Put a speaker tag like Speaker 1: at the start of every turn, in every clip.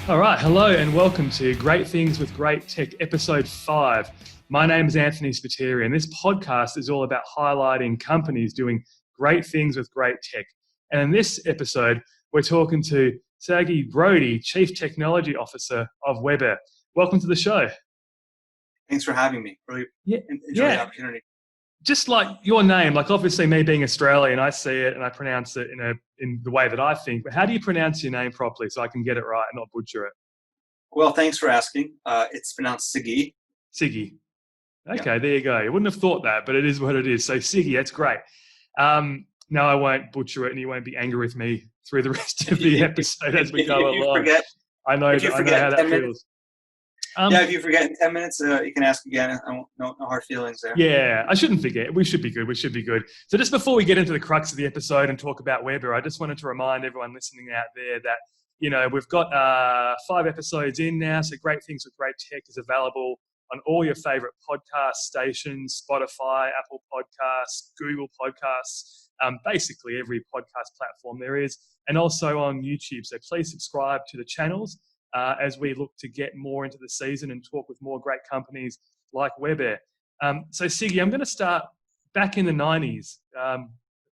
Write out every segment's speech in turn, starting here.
Speaker 1: All right, hello and welcome to Great Things with Great Tech, episode 5. My name is Anthony Spiteri, and this podcast is all about highlighting companies doing great things with great tech. And in this episode, we're talking to Sagi Brody, Chief Technology Officer of Webair. Welcome to the show.
Speaker 2: Thanks for having me. Really enjoy the opportunity.
Speaker 1: Just like your name, like obviously me being Australian, I see it and I pronounce it in the way that I think. But how do you pronounce your name properly so I can get it right and not butcher it?
Speaker 2: Well, thanks for asking. It's pronounced Sagi.
Speaker 1: Sagi. Okay, There you go. You wouldn't have thought that, but it is what it is. So Sagi, that's great. Now I won't butcher it and you won't be angry with me through the rest of the episode as we go along. I know how that feels.
Speaker 2: If you forget in 10 minutes, you can ask again. No hard feelings there.
Speaker 1: Yeah, I shouldn't forget. We should be good. So just before we get into the crux of the episode and talk about Webair, I just wanted to remind everyone listening out there that, you know, we've got 5 episodes in now. So Great Things with Great Tech is available on all your favorite podcast stations, Spotify, Apple Podcasts, Google Podcasts, basically every podcast platform there is, and also on YouTube. So please subscribe to the channels as we look to get more into the season and talk with more great companies like Webair. So Sagi, I'm going to start back in the 90s.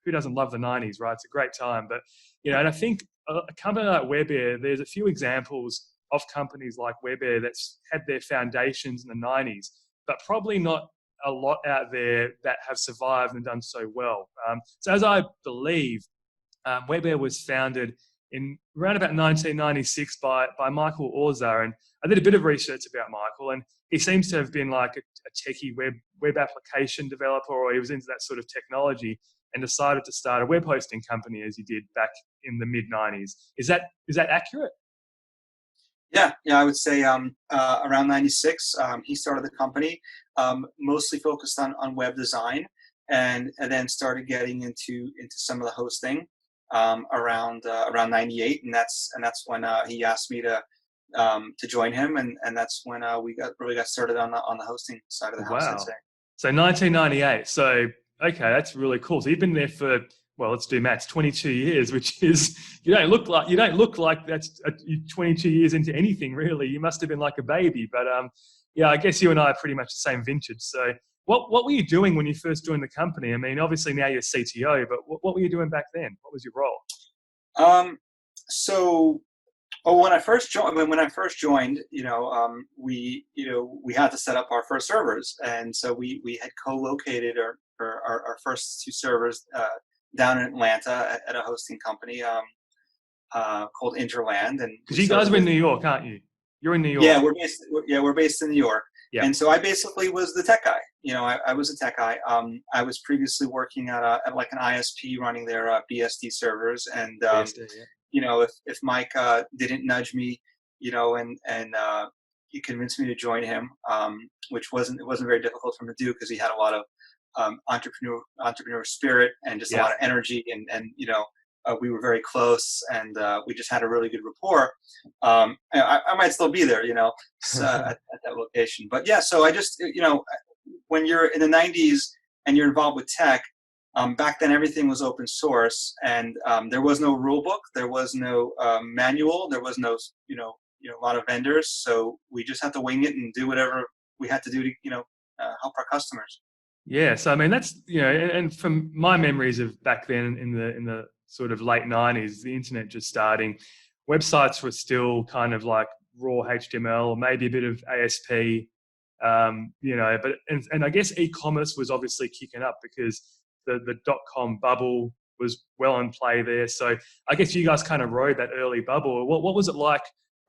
Speaker 1: Who doesn't love the 90s, right? It's a great time. But, you know, and I think a company like Webair, there's a few examples of companies like Webair that's had their foundations in the 90s, but probably not a lot out there that have survived and done so well. So as I believe, Webair was founded in around about 1996 by Michael Orza, and I did a bit of research about Michael, and he seems to have been like a techie web application developer, or he was into that sort of technology and decided to start a web hosting company as he did back in the mid 90s. Is that accurate?
Speaker 2: Yeah, I would say around 96, he started the company, mostly focused on web design, and then started getting into some of the hosting around 98, and that's when he asked me to join him, and that's when we got started on the hosting side of the house.
Speaker 1: Wow.
Speaker 2: I'd say.
Speaker 1: So 1998. So okay, that's really cool. So you've been there for, well, let's do maths, 22 years, which is, you don't look like that's 22 years into anything really. You must have been like a baby, but I guess you and I are pretty much the same vintage. So what were you doing when you first joined the company? I mean, obviously now you're CTO, but what were you doing back then? What was your role?
Speaker 2: When I first joined, we had to set up our first servers, and so we had co-located our first 2 servers down in Atlanta at a hosting company called Interland. And
Speaker 1: because you guys were in New York, aren't you? You're in New York.
Speaker 2: Yeah, we're based in New York. Yeah. And so I basically was the tech guy. I was a tech guy. I was previously working at like an ISP running their BSD servers, and if Mike didn't nudge me, and he convinced me to join him, which it wasn't very difficult for him to do because he had a lot of entrepreneur spirit and just a lot of energy, and we were very close, and we just had a really good rapport. I might still be there, at that location. But yeah, so I just, when you're in the 90s and you're involved with tech, back then everything was open source, and there was no rule book, there was no manual, there was no, a lot of vendors. So we just had to wing it and do whatever we had to do to, help our customers.
Speaker 1: Yeah, so I mean that's and from my memories of back then in the sort of late 90s, the internet just starting, websites were still kind of like raw HTML or maybe a bit of ASP, but I guess e-commerce was obviously kicking up because the dotcom bubble was well in play there. So I guess you guys kind of rode that early bubble. What was it like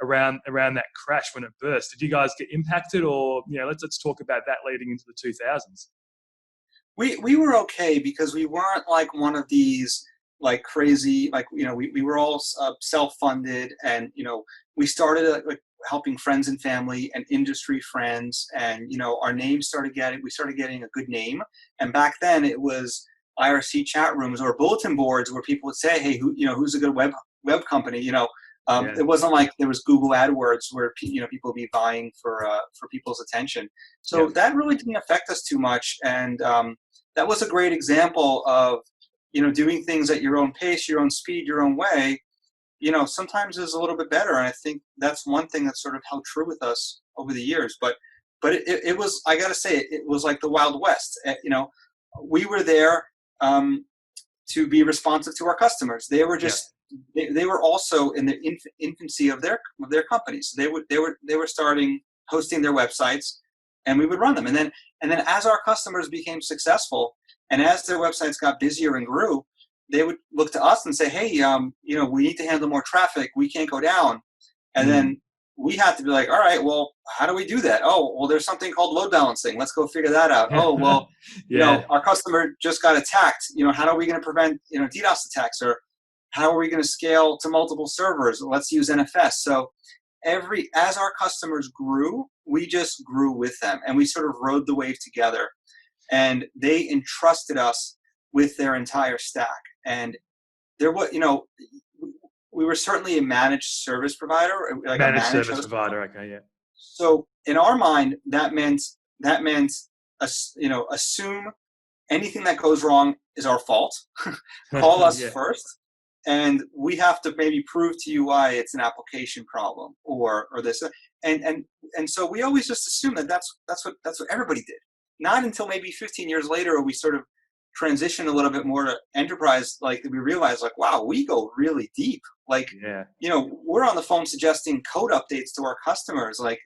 Speaker 1: around that crash when it burst? Did you guys get impacted, or let's talk about that leading into the 2000s?
Speaker 2: We were okay because we weren't like one of these like crazy, like, we were all self-funded, and, we started like helping friends and family and industry friends, and, our name we started getting a good name. And back then it was IRC chat rooms or bulletin boards where people would say, hey, who's a good web company, It wasn't like there was Google AdWords where people would be vying for people's attention. So that really didn't affect us too much, and that was a great example of doing things at your own pace, your own speed, your own way, sometimes is a little bit better. And I think that's one thing that's sort of held true with us over the years. But it was, I got to say, it was like the Wild West. We were there to be responsive to our customers. They were just, they were also in the infancy of their companies. They were starting hosting their websites, and we would run them. And then as our customers became successful, and as their websites got busier and grew, they would look to us and say, hey, we need to handle more traffic. We can't go down. And then we had to be like, all right, well, how do we do that? Oh, well, there's something called load balancing. Let's go figure that out. Oh, well, our customer just got attacked. How are we going to prevent, DDoS attacks? Or how are we going to scale to multiple servers? Let's use NFS. So as our customers grew, we just grew with them, and we sort of rode the wave together. And they entrusted us with their entire stack. And there was, we were certainly a managed service provider, like
Speaker 1: managed service provider. Okay, yeah.
Speaker 2: So in our mind, that meant assume anything that goes wrong is our fault. Call us first, and we have to maybe prove to you why it's an application problem or this. And so we always just assume that's what everybody did. Not until maybe 15 years later, we sort of transition a little bit more to enterprise, like we realize, like, wow, we go really deep. Like, we're on the phone suggesting code updates to our customers. Like,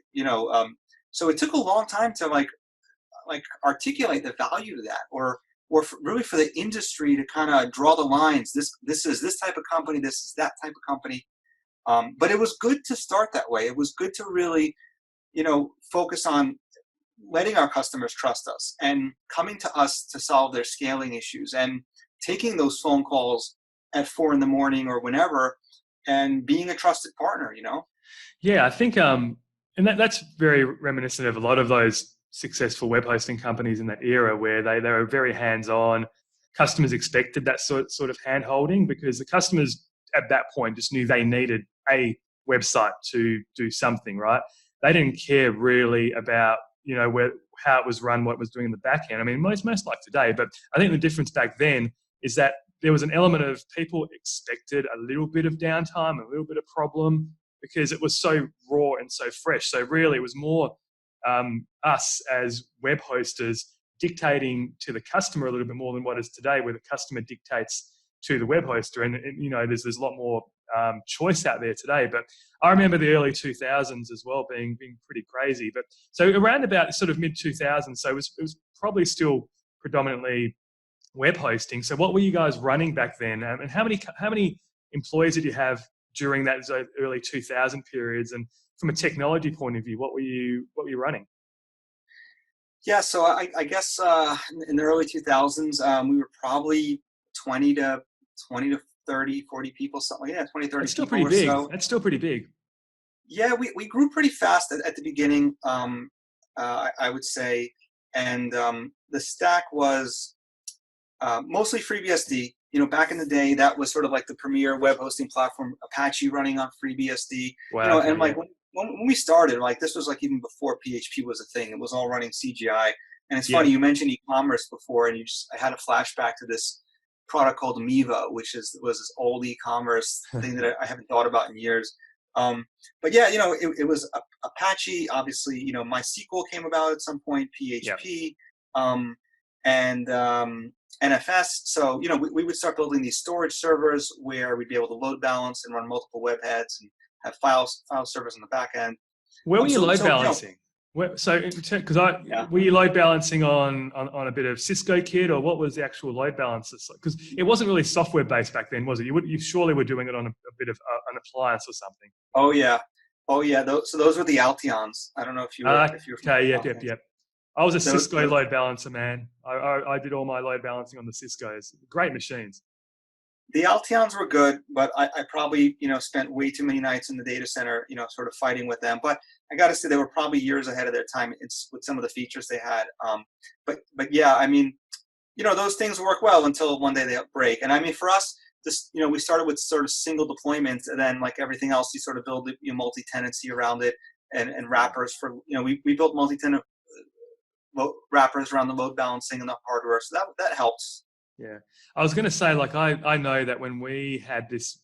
Speaker 2: so it took a long time to like articulate the value to that, or really for the industry to kind of draw the lines. This is this type of company. This is that type of company. But it was good to start that way. It was good to really, focus on letting our customers trust us and coming to us to solve their scaling issues, and taking those phone calls at 4 a.m. or whenever, and being a trusted partner,
Speaker 1: Yeah, I think, and that's very reminiscent of a lot of those successful web hosting companies in that era, where they were very hands-on. Customers expected that sort of hand-holding, because the customers at that point just knew they needed a website to do something, right? They didn't care really about how it was run, what it was doing in the back end. I mean, most like today, but I think the difference back then is that there was an element of people expected a little bit of downtime, a little bit of problem, because it was so raw and so fresh. So really it was more us as web hosters dictating to the customer a little bit more than what is today, where the customer dictates to the web hoster. And there's a lot more choice out there today. But I remember the early 2000s as well being pretty crazy. But so around about sort of mid 2000s, so it was probably still predominantly web hosting. So what were you guys running back then? And how many employees did you have during that early 2000 periods? And from a technology point of view, what were you running?
Speaker 2: Yeah, so I guess in the early 2000s, we were probably 20 to 30, 40 people, something like that. 20, 30
Speaker 1: That's still
Speaker 2: people
Speaker 1: pretty big.
Speaker 2: So.
Speaker 1: That's still pretty big.
Speaker 2: Yeah, we grew pretty fast at the beginning, I would say. And the stack was mostly FreeBSD. Back in the day, that was sort of like the premier web hosting platform, Apache running on FreeBSD.
Speaker 1: Wow.
Speaker 2: And like when we started, like this was like even before PHP was a thing. It was all running CGI. And it's funny, you mentioned e-commerce before, and I had a flashback to this product called Miva, which was this old e-commerce thing that I haven't thought about in years. But yeah, it was Apache. Obviously, MySQL came about at some point, PHP, and NFS. So, we would start building these storage servers where we'd be able to load balance and run multiple web heads and have file servers on the back end.
Speaker 1: Where were you load balancing? Because were you load balancing on a bit of Cisco kit, or what was the actual load balancer? Because it wasn't really software based back then, was it? You surely were doing it on a bit of an appliance or something.
Speaker 2: Oh yeah. So those were the Alteons. I don't know if you were.
Speaker 1: Okay. Yep. I was a Cisco load balancer, man. I did all my load balancing on the Ciscos. Great machines.
Speaker 2: The Alteons were good, but I probably, spent way too many nights in the data center, sort of fighting with them. But I got to say, they were probably years ahead of their time with some of the features they had. But yeah, I mean, those things work well until one day they break. And I mean, for us, we started with sort of single deployments, and then like everything else, you sort of build multi-tenancy around it and wrappers for, we built multi-tenant wrappers around the load balancing and the hardware. So that helps.
Speaker 1: Yeah. I was going to say, like, I know that when we had this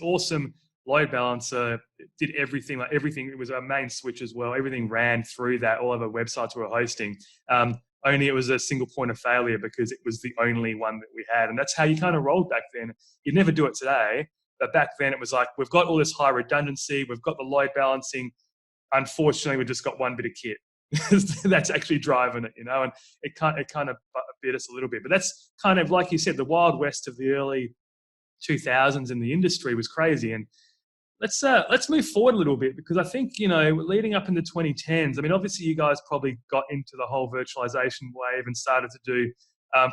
Speaker 1: awesome load balancer, it did everything, like everything. It was our main switch as well. Everything ran through that, all of our websites we were hosting. Only it was a single point of failure because it was the only one that we had. And that's how you kind of rolled back then. You'd never do it today. But back then it was like, we've got all this high redundancy. We've got the load balancing. Unfortunately, we've just got one bit of kit that's actually driving it, and it kind of bit us a little bit. But that's kind of, like you said, the Wild West of the early 2000s in the industry was crazy. And let's move forward a little bit, because I think, leading up into 2010s, I mean, obviously you guys probably got into the whole virtualization wave and started to do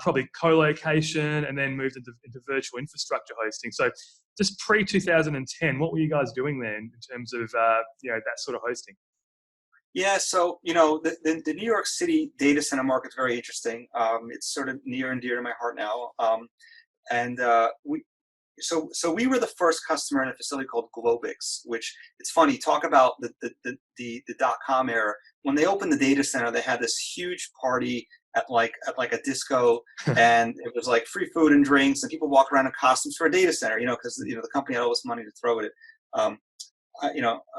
Speaker 1: probably co-location, and then moved into virtual infrastructure hosting. So just pre-2010, what were you guys doing then in terms of that sort of hosting?
Speaker 2: Yeah, so the New York City data center market is very interesting. It's sort of near and dear to my heart now. So we were the first customer in a facility called Globix, which, it's funny, talk about the dotcom era. When they opened the data center, they had this huge party at like a disco, and it was like free food and drinks, and people walk around in costumes for a data center, because the company had all this money to throw at it.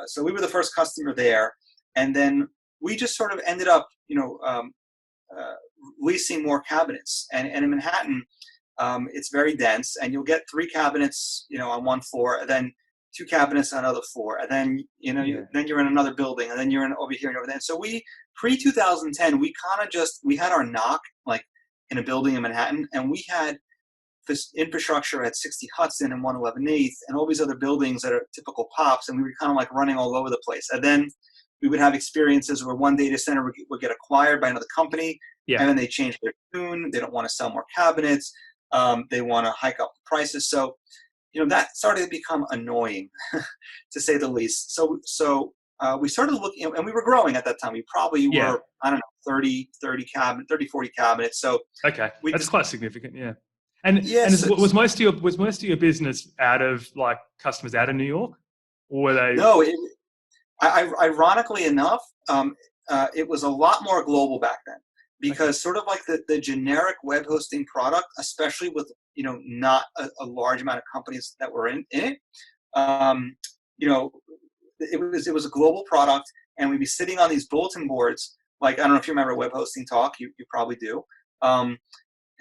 Speaker 2: So we were the first customer there, and then we just sort of ended up, leasing more cabinets, and in Manhattan. It's very dense, and you'll get 3 cabinets, on one floor, and then 2 cabinets on another floor, and then then you're in another building, and then you're in over here and over there. And so we pre-2010, we had our NOC like in a building in Manhattan, and we had this infrastructure at 60 Hudson and 111 8th, and all these other buildings that are typical POPs, and we were kind of like running all over the place. And then we would have experiences where one data center would get acquired by another company, and then they change their tune. They don't want to sell more cabinets. They want to hike up the prices. So, that started to become annoying, to say the least. So we started looking, and we were growing at that time. We probably were, I don't know, 30, 40 cabinets. So
Speaker 1: okay, that's quite significant, yeah. And was most of your business out of, like, customers out of New York, or were they?
Speaker 2: No, ironically enough, it was a lot more global back then. Because sort of like the generic web hosting product, especially with not a large amount of companies that were in it, it was a global product, and we'd be sitting on these bulletin boards. Like, I don't know if you remember Web Hosting Talk, you probably do.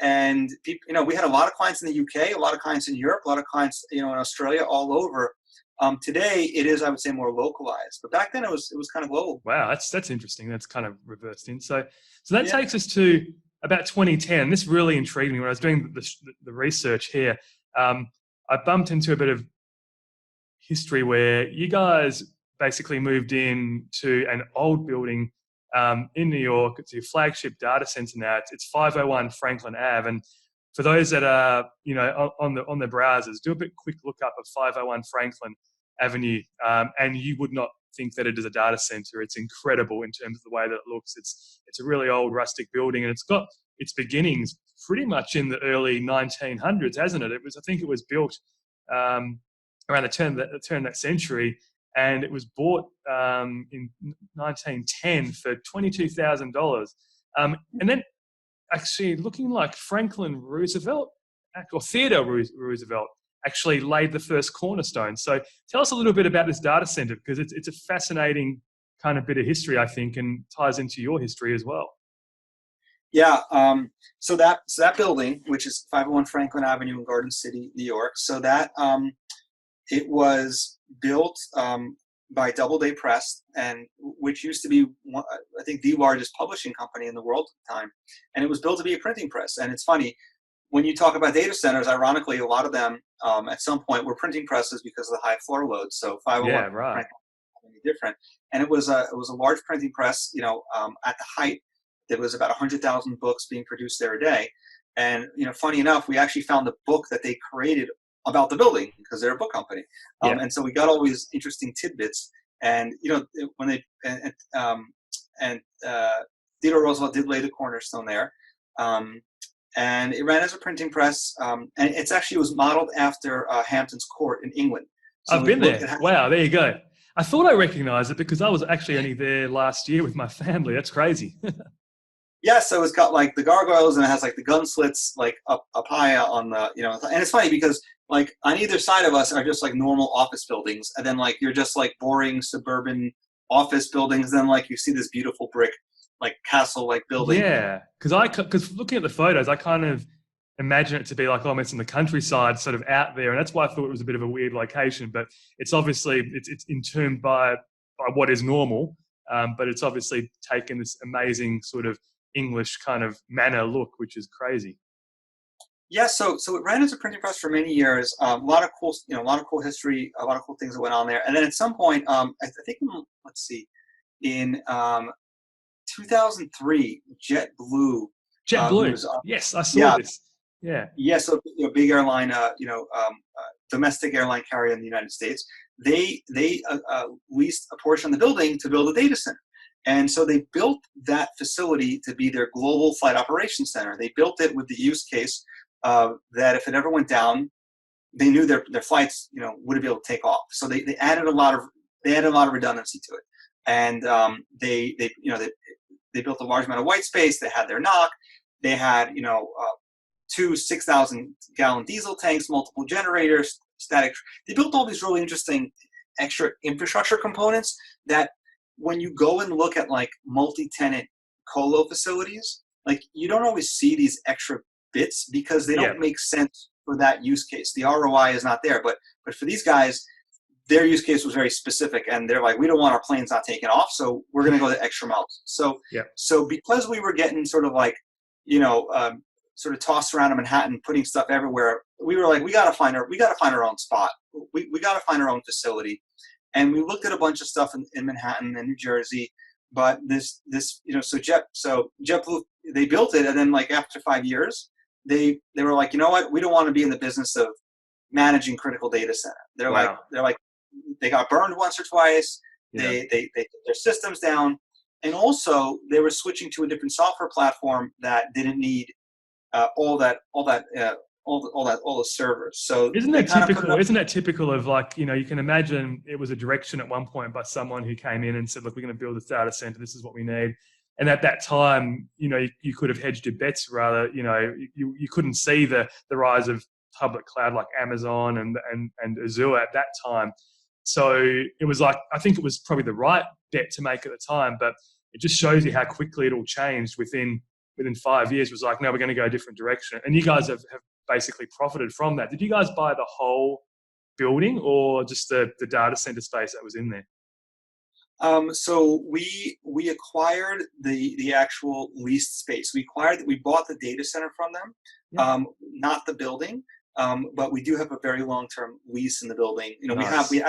Speaker 2: And people, we had a lot of clients in the UK, a lot of clients in Europe, a lot of clients in Australia, all over. Today it is, I would say, more localized, but back then it was kind of global.
Speaker 1: Wow, that's interesting. That's kind of reversed in. So that takes us to about 2010. This really intrigued me when I was doing the research here. I bumped into a bit of history where you guys basically moved into an old building in New York. It's your flagship data center now. It's 501 Franklin Ave, and for those that are, on the browsers, do a quick look up of 501 Franklin Avenue, and you would not think that it is a data center. It's incredible in terms of the way that it looks. It's a really old rustic building, and it's got its beginnings pretty much in the early 1900s, hasn't it? I think it was built around the turn of that century, and it was bought in 1910 for $22,000, and then, actually, looking like Franklin Roosevelt, or Theodore Roosevelt, actually laid the first cornerstone. So tell us a little bit about this data center, because it's a fascinating kind of bit of history, I think, and ties into your history as well.
Speaker 2: Yeah. So that building, which is 501 Franklin Avenue in Garden City, New York. So that it was built by Doubleday Press, and which used to be, I think, the largest publishing company in the world at the time. And it was built to be a printing press. And it's funny, when you talk about data centers, ironically, a lot of them at some point were printing presses because of the high floor loads. So 501 Franklin was different. And it was a large printing press. At the height, there was about 100,000 books being produced there a day. And funny enough, we actually found the book that they created about the building, because they're a book company. And so we got all these interesting tidbits. And when they Theodore Roosevelt did lay the cornerstone there, and it ran as a printing press. And it was modeled after Hampton's Court in England. So
Speaker 1: I've been there. Wow, there you go. I thought I recognized it because I was actually only there last year with my family. That's crazy.
Speaker 2: Yeah, so it's got like the gargoyles and it has like the gun slits like up high on the, and it's funny because like on either side of us are just like normal office buildings, and then like you're just like boring suburban office buildings, then like you see this beautiful brick like castle like building.
Speaker 1: Yeah, because looking at the photos, I kind of imagine it to be like almost in the countryside, sort of out there, and that's why I thought it was a bit of a weird location. But it's obviously it's entombed by what is normal, but it's obviously taken this amazing sort of English kind of manor look, which is crazy.
Speaker 2: Yeah, so it ran as a printing press for many years. A lot of cool, a lot of cool history, a lot of cool things that went on there. And then at some point, I think, let's see, in 2003, Jetblue.
Speaker 1: Jetblue. Yes, I saw this. Yeah.
Speaker 2: Yeah, so big airline, domestic airline carrier in the United States. They leased a portion of the building to build a data center. And so they built that facility to be their global flight operations center. They built it with the use case that if it ever went down, they knew their flights, wouldn't be able to take off. So they added a lot of redundancy to it, and they built a large amount of white space. They had their NOC. They had 2 6,000-gallon diesel tanks, multiple generators, static. They built all these really interesting extra infrastructure components that when you go and look at like multi-tenant colo facilities, like you don't always see these extra bits because they don't make sense for that use case. The ROI is not there, but for these guys, their use case was very specific, and they're like, we don't want our planes not taking off, so we're going to go the extra miles. So because we were getting sort of like, sort of tossed around in Manhattan, putting stuff everywhere, we were like, we got to find our own spot. We got to find our own facility. And we looked at a bunch of stuff in Manhattan and New Jersey, but so JetBlue, they built it, and then like after 5 years, they were like, you know what, we don't want to be in the business of managing critical data center. They're like, they got burned once or twice. They took their systems down, and also they were switching to a different software platform that didn't need all the servers. So
Speaker 1: isn't that typical of like, you can imagine it was a direction at one point by someone who came in and said, look, we're going to build this data center. This is what we need. And at that time, you could have hedged your bets rather, you couldn't see the rise of public cloud like Amazon and Azure at that time. So it was like, I think it was probably the right bet to make at the time, but it just shows you how quickly it all changed within 5 years. It was like, no, we're going to go a different direction. And you guys have basically profited from that. Did you guys buy the whole building or just the data center space that was in there?
Speaker 2: So we acquired the actual leased space. We bought the data center from them, not the building. But we do have a very long-term lease in the building. Nice. we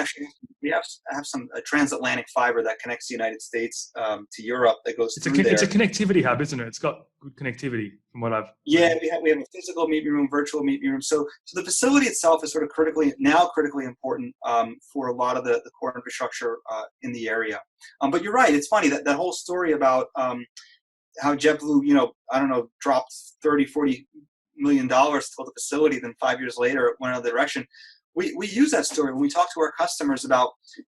Speaker 2: have some transatlantic fiber that connects the United States to Europe that goes through there.
Speaker 1: It's a connectivity hub, isn't it? It's got good connectivity from what I've.
Speaker 2: Yeah, we have a physical meeting room, virtual meeting room. So the facility itself is sort of critically important for a lot of the core infrastructure in the area. But you're right. It's funny that whole story about how JetBlue, dropped 30-40 million to build the facility, then 5 years later it went another direction. We use that story when we talk to our customers about,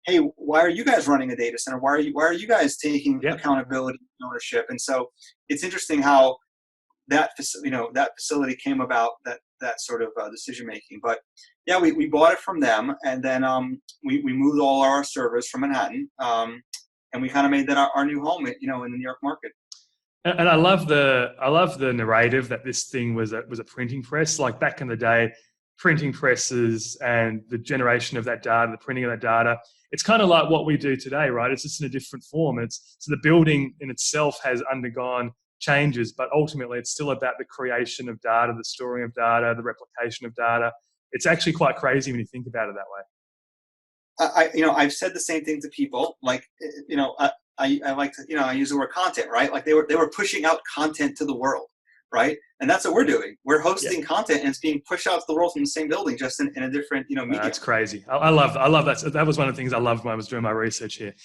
Speaker 2: hey, why are you guys running a data center? Why are you guys taking accountability and ownership? And so it's interesting how that facility came about, that sort of decision making. But yeah, we bought it from them, and then we moved all our servers from Manhattan, and we kind of made that our new home, in the New York market.
Speaker 1: And I love the narrative that this thing was a printing press. Like back in the day, printing presses and the generation of that data, the printing of that data, it's kind of like what we do today, right? It's just in a different form. So the building in itself has undergone changes, but ultimately it's still about the creation of data, the storing of data, the replication of data. It's actually quite crazy when you think about it that way.
Speaker 2: I've said the same thing to people. Like, I like to, I use the word content, right? Like they were pushing out content to the world, right? And that's what we're doing. We're hosting content, and it's being pushed out to the world from the same building, just in a different, medium.
Speaker 1: That's crazy. I love that. That was one of the things I loved when I was doing my research here.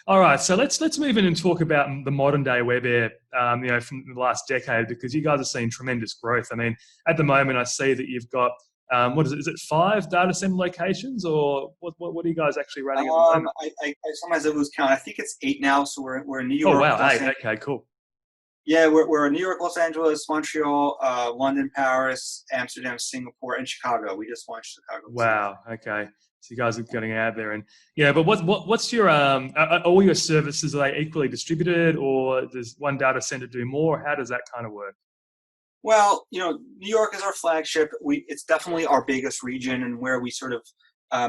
Speaker 1: All right, so let's move in and talk about the modern day Webair, from the last decade, because you guys are seeing tremendous growth. I mean, at the moment, I see that you've got what is it? Is it 5 data center locations, or what are you guys actually running at the moment?
Speaker 2: I sometimes I lose count. I think it's 8 now. So we're in New York.
Speaker 1: Oh wow, 8. Okay, cool.
Speaker 2: Yeah, we're in New York, Los Angeles, Montreal, London, Paris, Amsterdam, Singapore, and Chicago. We just launched Chicago this week.
Speaker 1: Wow. Okay. So you guys are getting out there, and yeah. But what's your are all your services, are they equally distributed, or does one data center do more? How does that kind of work?
Speaker 2: Well, New York is our flagship. It's definitely our biggest region and where we sort of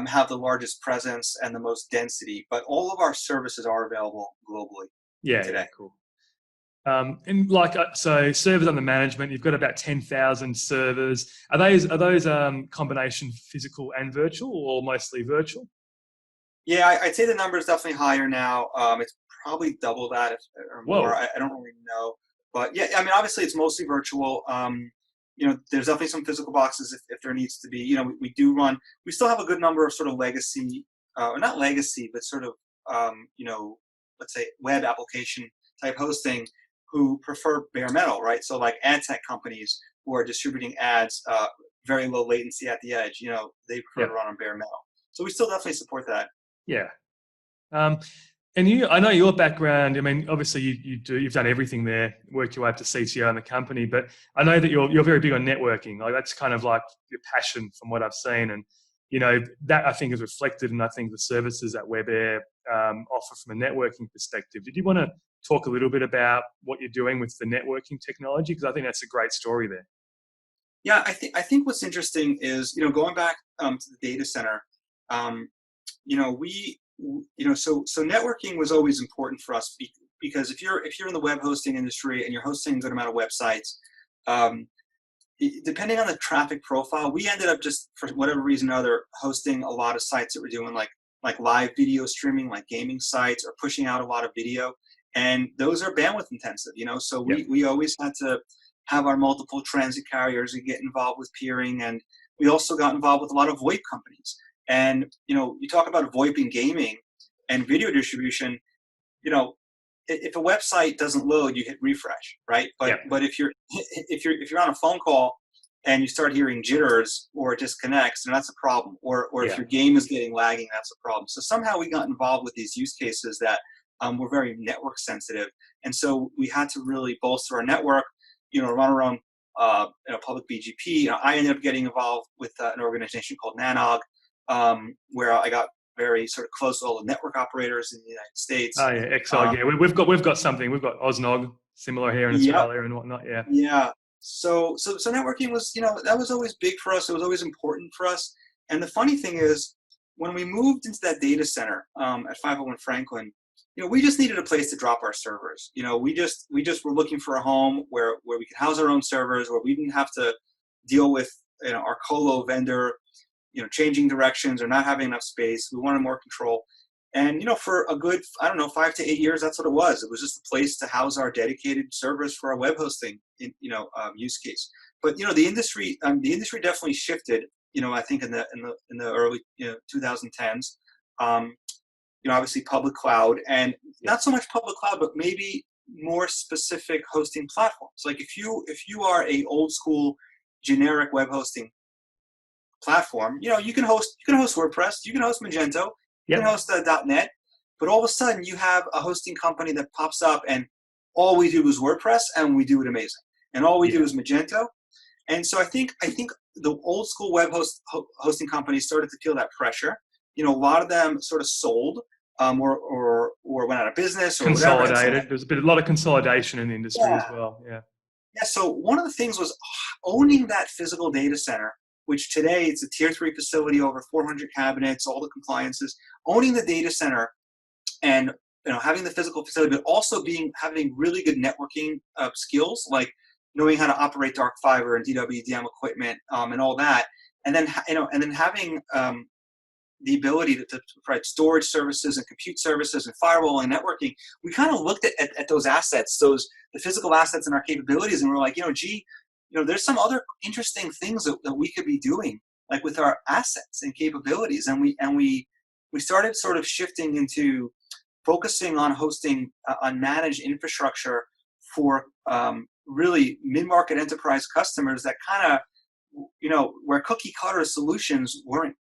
Speaker 2: have the largest presence and the most density. But all of our services are available globally today.
Speaker 1: Yeah, cool. And so servers under management, you've got about 10,000 servers. Are those combination physical and virtual, or mostly virtual?
Speaker 2: Yeah, I'd say the number is definitely higher now. It's probably double that or more. I don't really know. But yeah, I mean, obviously it's mostly virtual. There's definitely some physical boxes if there needs to be. We still have a good number of sort of legacy, or not legacy, but sort of, let's say web application type hosting who prefer bare metal, right? So like ad tech companies who are distributing ads, very low latency at the edge, they prefer to run on bare metal. So we still definitely support that.
Speaker 1: Yeah. And I know your background. I mean, obviously you've done everything there, worked your way up to CTO in the company, but I know that you're very big on networking. Like that's kind of like your passion from what I've seen. And, that I think is reflected in, I think, the services that Webair offer from a networking perspective. Did you want to talk a little bit about what you're doing with the networking technology? Because I think that's a great story there.
Speaker 2: Yeah, I think what's interesting is, going back to the data center, so networking was always important for us because if you're in the web hosting industry and you're hosting a good amount of websites, depending on the traffic profile, we ended up just for whatever reason or other hosting a lot of sites that were doing like live video streaming, like gaming sites, or pushing out a lot of video, and those are bandwidth intensive. So we always had to have our multiple transit carriers and get involved with peering, and we also got involved with a lot of VoIP companies. And you talk about VoIP in gaming and video distribution. If a website doesn't load, you hit refresh, right? But if you're on a phone call and you start hearing jitters or disconnects, then that's a problem. Or if your game is getting lagging, that's a problem. So somehow we got involved with these use cases that were very network sensitive, and so we had to really bolster our network. Run our own public BGP. I ended up getting involved with an organization called Nanog, where I got very sort of close to all the network operators in the United States.
Speaker 1: Oh yeah, XOG. Yeah, we've got something. We've got OSNOG, similar here in Australia and whatnot. Yeah.
Speaker 2: Yeah. So networking was, that was always big for us. It was always important for us. And the funny thing is, when we moved into that data center at 501 Franklin, we just needed a place to drop our servers. We just were looking for a home where we could house our own servers, where we didn't have to deal with our colo vendor, changing directions or not having enough space. We wanted more control. And, for a good, 5 to 8 years, that's what it was. It was just a place to house our dedicated servers for our web hosting, use case. But, the industry definitely shifted, I think in the early, 2010s. Obviously public cloud, and not so much public cloud, but maybe more specific hosting platforms. Like if you are a old school generic web hosting platform, you can host WordPress, you can host Magento, you can host .NET, but all of a sudden you have a hosting company that pops up and all we do is WordPress and we do it amazing, and all we do is Magento. And so I think the old school web hosting companies started to feel that pressure. A lot of them sort of sold or went out of business or
Speaker 1: consolidated. There's a lot of consolidation in the industry as well. Yeah.
Speaker 2: Yeah. So one of the things was owning that physical data center, which today it's a tier 3 facility, over 400 cabinets, all the compliances, owning the data center and having the physical facility, but also having really good networking skills, like knowing how to operate dark fiber and DWDM equipment and all that, and then having the ability to provide storage services and compute services and firewall and networking. We kind of looked at those assets, the physical assets and our capabilities, and we're like, there's some other interesting things that we could be doing, like with our assets and capabilities. And we started sort of shifting into focusing on hosting on managed infrastructure for really mid-market enterprise customers that kind of, where cookie cutter solutions weren't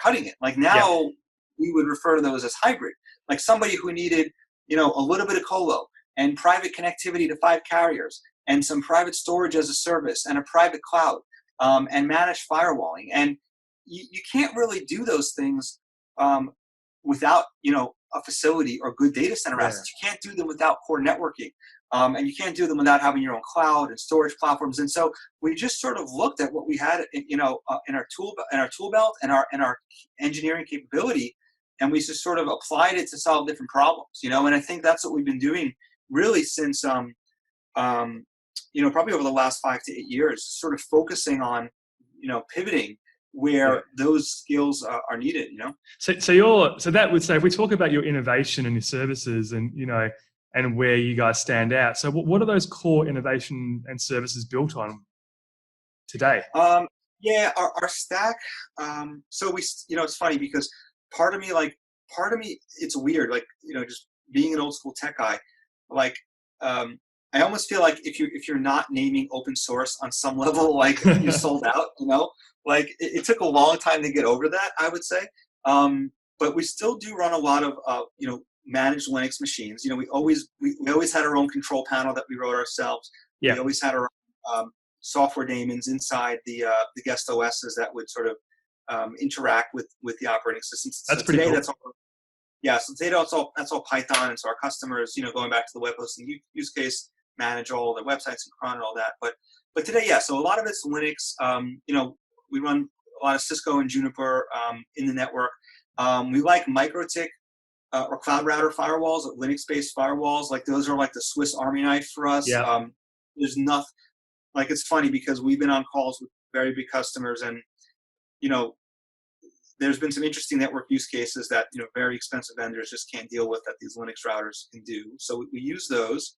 Speaker 2: cutting it. Like now we would refer to those as hybrid, like somebody who needed, a little bit of colo and private connectivity to 5 carriers, and some private storage as a service, and a private cloud, and managed firewalling. And you can't really do those things without, a facility or good data center assets. You can't do them without core networking. And you can't do them without having your own cloud and storage platforms. And so we just sort of looked at what we had, in our tool belt and our engineering capability, and we just sort of applied it to solve different problems. And I think that's what we've been doing really since, probably over the last 5 to 8 years, sort of focusing on, pivoting where those skills are needed.
Speaker 1: So that would say, if we talk about your innovation and your services, and and where you guys stand out. So what are those core innovation and services built on today?
Speaker 2: Our stack. So we, it's funny because part of me, it's weird, just being an old school tech guy, I almost feel like if you're not naming open source on some level, you sold out, it took a long time to get over that, I would say. But we still do run a lot of, managed Linux machines. We always had our own control panel that we wrote ourselves. Yeah. We always had our own software daemons inside the guest OSs that would sort of interact with the operating systems.
Speaker 1: That's pretty cool.
Speaker 2: So today that's all Python, and so our customers, going back to the web hosting use case, manage all their websites and cron and all that. But today, so a lot of it's Linux. We run a lot of Cisco and Juniper in the network. We like MikroTik or Cloud Router firewalls, Linux-based firewalls. Those are like the Swiss Army knife for us. Yeah. There's nothing, it's funny because we've been on calls with very big customers, and there's been some interesting network use cases that very expensive vendors just can't deal with that these Linux routers can do. So we use those.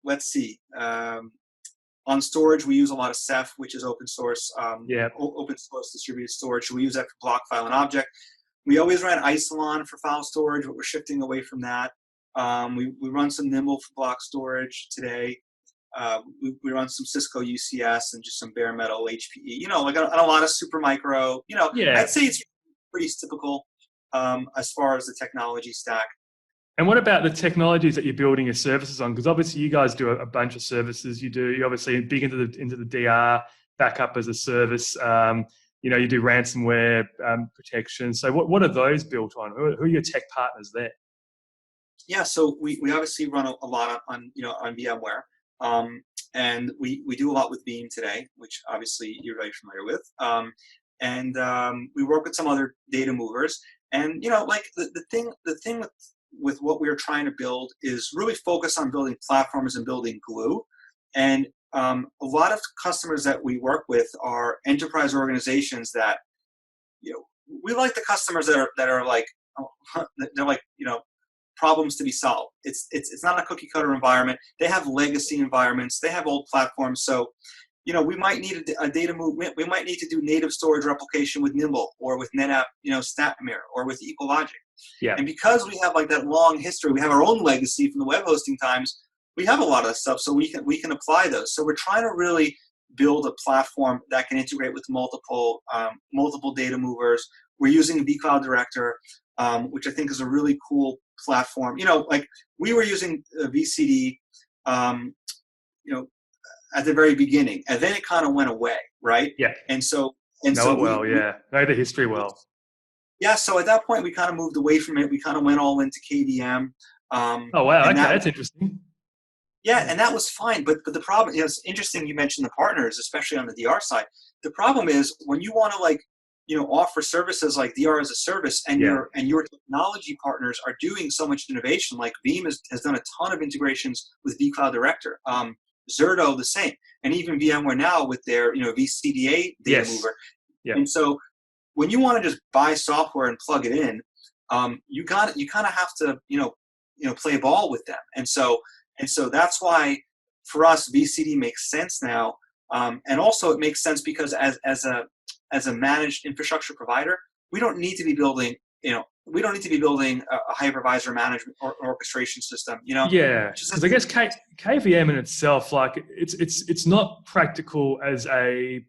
Speaker 2: Let's see. On storage, we use a lot of Ceph, which is open source. Open source distributed storage. So we use that for block, file, and object. We always ran Isilon for file storage, but we're shifting away from that. We run some Nimble for block storage today. We run some Cisco UCS and just some bare metal HPE. And a lot of Supermicro. I'd say it's pretty typical as far as the technology stack.
Speaker 1: And what about the technologies that you're building your services on? Because obviously you guys do a bunch of services. You're obviously big into the DR, backup as a service. You do ransomware protection. So what are those built on? Who are your tech partners there?
Speaker 2: Yeah, so we obviously run a lot on VMware, and we do a lot with Veeam today, which obviously you're very familiar with. And we work with some other data movers. And the thing with what we're trying to build is really focus on building platforms and building glue. And a lot of customers that we work with are enterprise organizations that, we like the customers that are problems to be solved. It's not a cookie cutter environment. They have legacy environments. They have old platforms. So, we might need a data move. We might need to do native storage replication with Nimble or with NetApp, StatMir or with EqualLogic. Yeah. And because we have that long history, we have our own legacy from the web hosting times. We have a lot of that stuff, so we can apply those. So we're trying to really build a platform that can integrate with multiple data movers. We're using vCloud Director, which I think is a really cool platform. We were using VCD, at the very beginning, and then it kind of went away, right? Yeah. Know the history well. Yeah, so at that point we kind of moved away from it. We kind of went all into KVM.
Speaker 1: Oh wow, okay, that's interesting.
Speaker 2: Yeah, and that was fine, but the problem, it's interesting you mentioned the partners, especially on the DR side. The problem is when you want to offer services like DR as a service, and your technology partners are doing so much innovation. Like Veeam has done a ton of integrations with vCloud Director. Zerto the same, and even VMware now with their vCDA data mover. Yeah. And so when you want to just buy software and plug it in, you kind of have to play ball with them. And so that's why for us VCD makes sense now, and also it makes sense because as a managed infrastructure provider, we don't need to be building a hypervisor management or orchestration system.
Speaker 1: Yeah, because I guess KVM in itself, it's not practical as a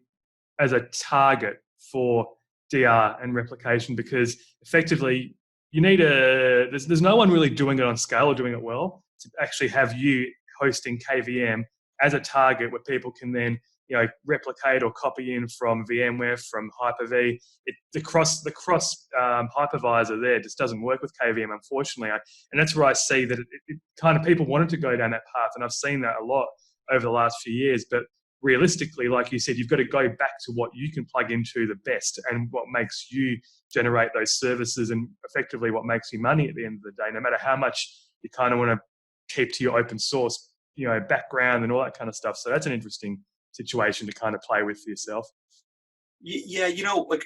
Speaker 1: target for DR and replication, because effectively you need there's no one really doing it on scale or doing it well. to actually have you hosting KVM as a target where people can then, replicate or copy in from VMware, from Hyper-V. The cross hypervisor there just doesn't work with KVM, unfortunately. And that's where I see that it kind of, people wanted to go down that path, and I've seen that a lot over the last few years. But realistically, like you said, you've got to go back to what you can plug into the best and what makes you generate those services, and effectively what makes you money at the end of the day, no matter how much you kind of want to keep to your open source, background and all that kind of stuff. So that's an interesting situation to kind of play with for yourself.
Speaker 2: Yeah, like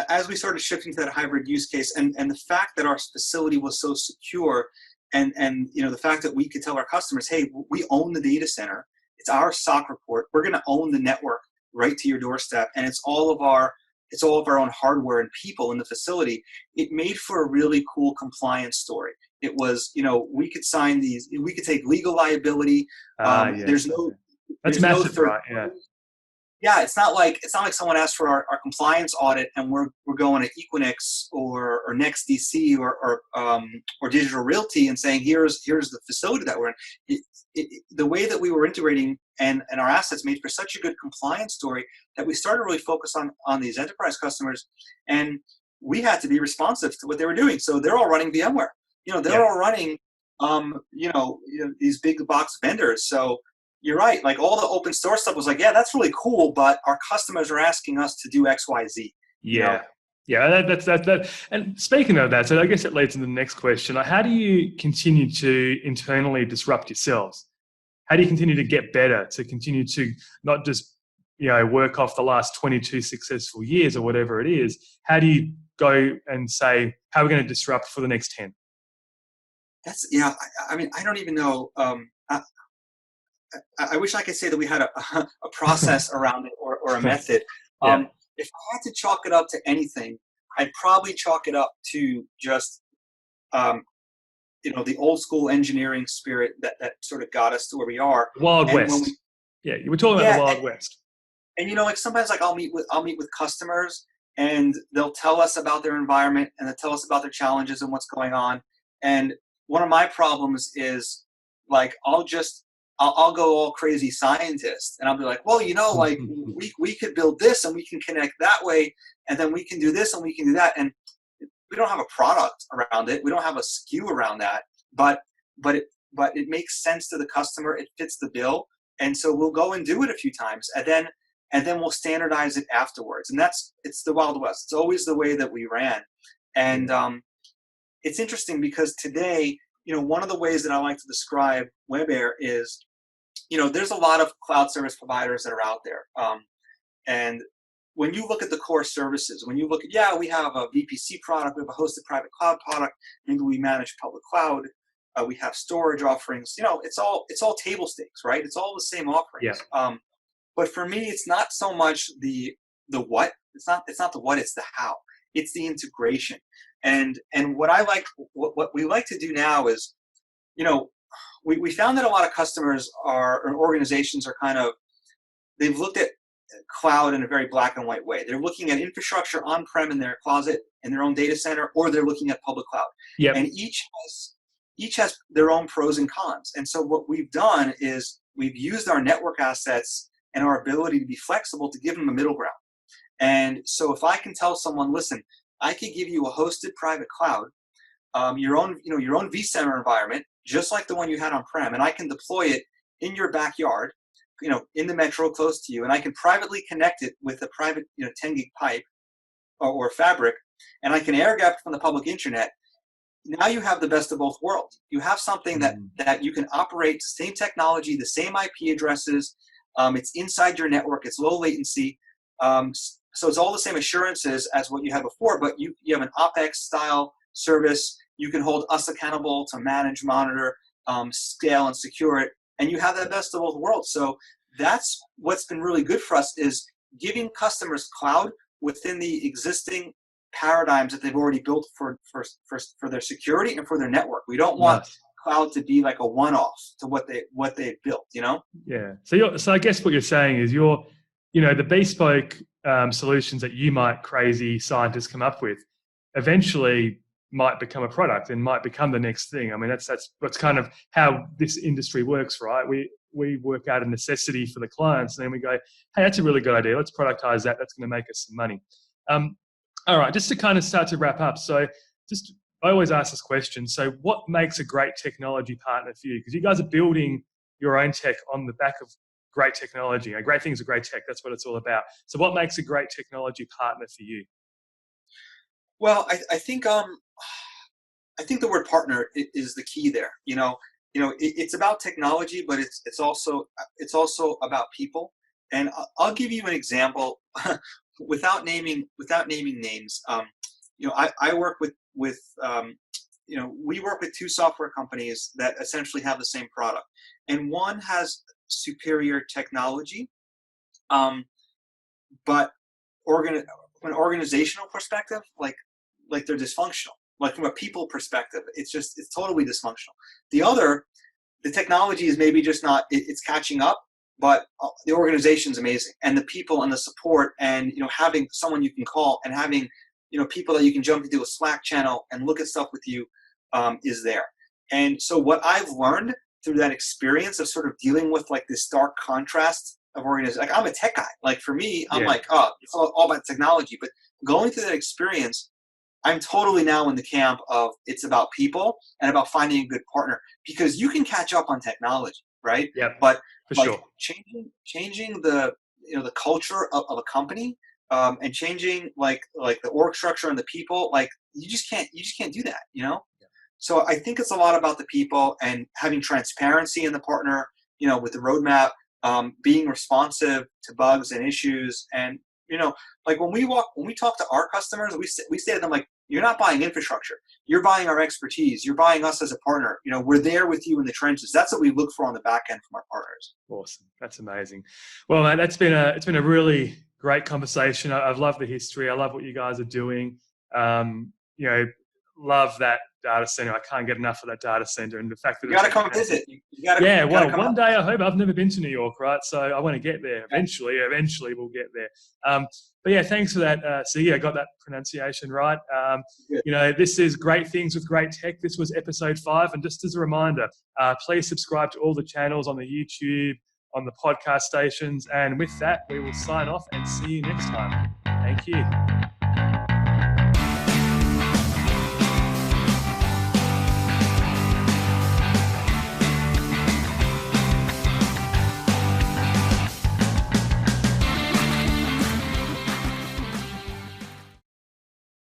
Speaker 2: as we started shifting to that hybrid use case, and the fact that our facility was so secure, and the fact that we could tell our customers, hey, we own the data center, it's our SOC report, we're going to own the network right to your doorstep, and it's all of our own hardware and people in the facility. It made for a really cool compliance story. It was, we could sign these, we could take legal liability.
Speaker 1: Yes. That's massive, right? Yeah.
Speaker 2: Yeah, it's not like someone asked for our compliance audit and we're going to Equinix or NextDC or Digital Realty and saying here's the facility that we're in. The way that we were integrating and our assets made for such a good compliance story that we started to really focus on these enterprise customers, and we had to be responsive to what they were doing. So they're all running VMware. They're all running these big box vendors. So you're right. Like all the open source stuff was like, yeah, that's really cool, but our customers are asking us to do X, Y, Z.
Speaker 1: Yeah. Yeah, that's that. And speaking of that, so I guess it leads to the next question. How do you continue to internally disrupt yourselves? How do you continue to get better, to continue to not just, work off the last 22 successful years or whatever it is? How do you go and say, how are we going to disrupt for the next 10?
Speaker 2: I don't even know. I wish I could say that we had a process around it or a method. If I had to chalk it up to anything, I'd probably chalk it up to just, the old school engineering spirit that sort of got us to where we are.
Speaker 1: Wild West. You were talking about the Wild West.
Speaker 2: And like sometimes, like I'll meet with customers, and they'll tell us about their environment and they'll tell us about their challenges and what's going on. And one of my problems is like I'll go all crazy scientist, and I'll be like, well, like we could build this and we can connect that way, and then we can do this and we can do that, and we don't have a product around it. We don't have a SKU around that, but it makes sense to the customer. It fits the bill, and so we'll go and do it a few times, and then we'll standardize it afterwards. And it's the Wild West. It's always the way that we ran, and it's interesting because today, one of the ways that I like to describe Webair is, there's a lot of cloud service providers that are out there. And when you look at the core services, when you look at, we have a VPC product, we have a hosted private cloud product, maybe we manage public cloud, we have storage offerings, it's all table stakes, right? It's all the same offerings.
Speaker 1: Yeah.
Speaker 2: But for me, it's not so much the what, it's not the what, it's the how. It's the integration. And what we like to do now is, we found that a lot of customers or organizations are they've looked at cloud in a very black and white way. They're looking at infrastructure on-prem in their closet, in their own data center, or they're looking at public cloud.
Speaker 1: Yep.
Speaker 2: And each has their own pros and cons. And so what we've done is we've used our network assets and our ability to be flexible to give them a middle ground. And so if I can tell someone, listen, I could give you a hosted private cloud, your own vCenter environment, just like the one you had on-prem, and I can deploy it in your backyard, in the metro close to you, and I can privately connect it with a private, 10 gig pipe or fabric, and I can air gap from the public internet. Now you have the best of both worlds. You have something that you can operate the same technology, the same IP addresses. It's inside your network. It's low latency. So it's all the same assurances as what you had before, but you have an OpEx style service. You can hold us accountable to manage, monitor, scale, and secure it. And you have that best of both worlds. So that's what's been really good for us, is giving customers cloud within the existing paradigms that they've already built for their security and for their network. We don't want cloud to be like a one-off to what they've built,
Speaker 1: Yeah. So I guess what you're saying is the bespoke solutions that you might crazy scientists come up with, eventually might become a product and might become the next thing. I mean, that's kind of how this industry works, right? We work out a necessity for the clients, and then we go, hey, that's a really good idea. Let's productize that. That's going to make us some money. All right, just to kind of start to wrap up. So I always ask this question. So what makes a great technology partner for you? Because you guys are building your own tech on the back of great technology. Great things are great tech. That's what it's all about. So what makes a great technology partner for you?
Speaker 2: Well, I think the word partner is the key there. It's about technology, but it's also about people. And I'll give you an example without naming names. I work with we work with two software companies that essentially have the same product, and one has superior technology, but from an organizational perspective, like they're dysfunctional. Like from a people perspective, it's totally dysfunctional. The technology is maybe just not, it's catching up, but the organization's amazing, and the people and the support, and having someone you can call, and having people that you can jump into a Slack channel and look at stuff with you is there. And so what I've learned through that experience of sort of dealing with like this stark contrast of organization, like I'm a tech guy. Like for me, I'm like, oh, it's all about technology. But going through that experience, I'm totally now in the camp of it's about people and about finding a good partner, because you can catch up on technology, right?
Speaker 1: Yeah.
Speaker 2: But
Speaker 1: for
Speaker 2: like
Speaker 1: sure.
Speaker 2: changing the the culture of a company, and changing like the org structure and the people, like you just can't do that, Yeah. So I think it's a lot about the people and having transparency in the partner, with the roadmap, being responsive to bugs and issues, and like when we talk to our customers, we say to them, like, you're not buying infrastructure, you're buying our expertise, you're buying us as a partner. We're there with you in the trenches. That's what we look for on the back end from our partners.
Speaker 1: Awesome. That's amazing. Well, man, it's been a really great conversation. I've loved the history. I love what you guys are doing. Love that data center. I can't get enough of that data center, and the fact that
Speaker 2: you got to come visit.
Speaker 1: One day I hope. I've never been to New York, right? So I want to get there eventually. Eventually, we'll get there. But yeah, thanks for that. Sagi, I got that pronunciation right. This is Great Things with Great Tech. This was episode 5, and just as a reminder, please subscribe to all the channels on the YouTube, on the podcast stations, and with that, we will sign off and see you next time. Thank you.